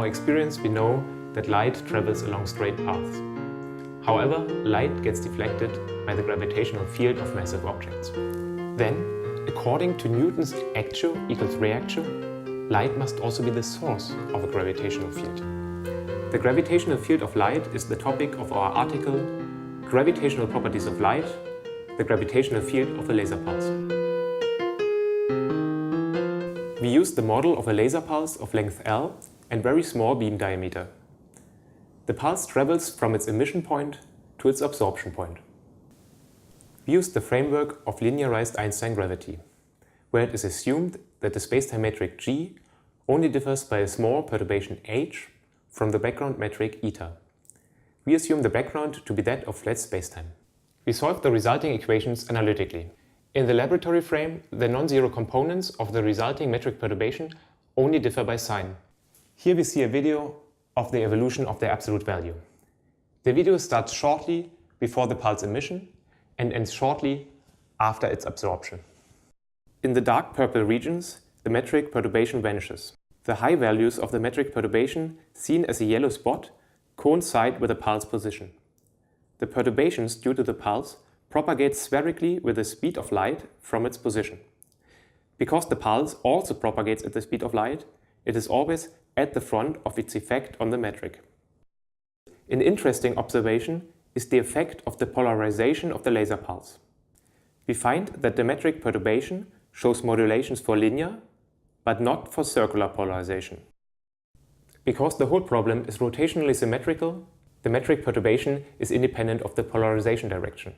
our experience, we know that light travels along straight paths. However, light gets deflected by the gravitational field of massive objects. Then, according to Newton's actio equals reactio, light must also be the source of a gravitational field. The gravitational field of light is the topic of our article Gravitational Properties of Light, the gravitational field of a laser pulse. We used the model of a laser pulse of length L and very small beam diameter. The pulse travels from its emission point to its absorption point. We used the framework of linearized Einstein gravity, where it is assumed that the spacetime metric G only differs by a small perturbation h from the background metric eta. We assume the background to be that of flat spacetime. We solved the resulting equations analytically. In the laboratory frame, the non-zero components of the resulting metric perturbation only differ by sign. Here we see a video of the evolution of their absolute value. The video starts shortly before the pulse emission and ends shortly after its absorption. In the dark purple regions, the metric perturbation vanishes. The high values of the metric perturbation, seen as a yellow spot, coincide with the pulse position. The perturbations due to the pulse propagate spherically with the speed of light from its position. Because the pulse also propagates at the speed of light, it is always at the front of its effect on the metric. An interesting observation is the effect of the polarization of the laser pulse. We find that the metric perturbation shows modulations for linear, but not for circular polarization. Because the whole problem is rotationally symmetrical, the metric perturbation is independent of the polarization direction.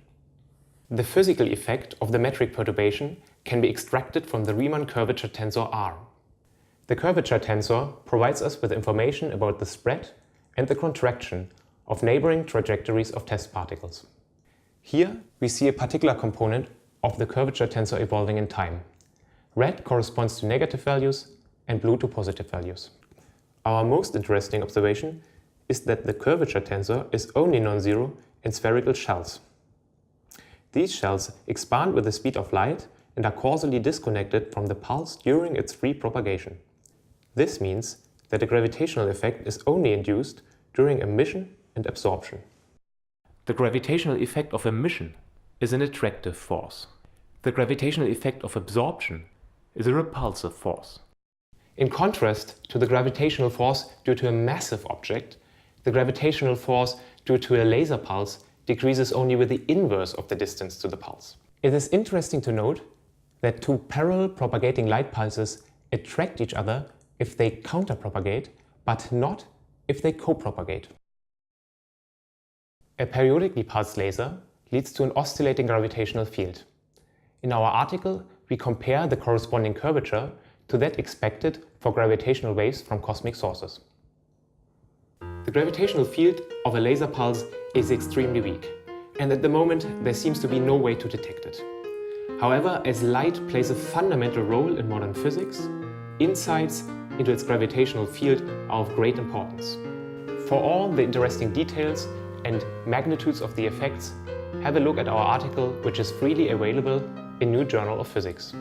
The physical effect of the metric perturbation can be extracted from the Riemann curvature tensor R. The curvature tensor provides us with information about the spread and the contraction of neighboring trajectories of test particles. Here we see a particular component of the curvature tensor evolving in time. Red corresponds to negative values and blue to positive values. Our most interesting observation is that the curvature tensor is only non-zero in spherical shells. These shells expand with the speed of light and are causally disconnected from the pulse during its free propagation. This means that the gravitational effect is only induced during emission and absorption. The gravitational effect of emission is an attractive force. The gravitational effect of absorption is a repulsive force. In contrast to the gravitational force due to a massive object, the gravitational force due to a laser pulse decreases only with the inverse of the distance to the pulse. It is interesting to note that two parallel propagating light pulses attract each other if they counter-propagate, but not if they co-propagate. A periodically pulsed laser leads to an oscillating gravitational field. In our article, we compare the corresponding curvature to that expected for gravitational waves from cosmic sources. The gravitational field of a laser pulse is extremely weak, and at the moment there seems to be no way to detect it. However, as light plays a fundamental role in modern physics, insights into its gravitational field are of great importance. For all the interesting details and magnitudes of the effects, have a look at our article, which is freely available in New Journal of Physics.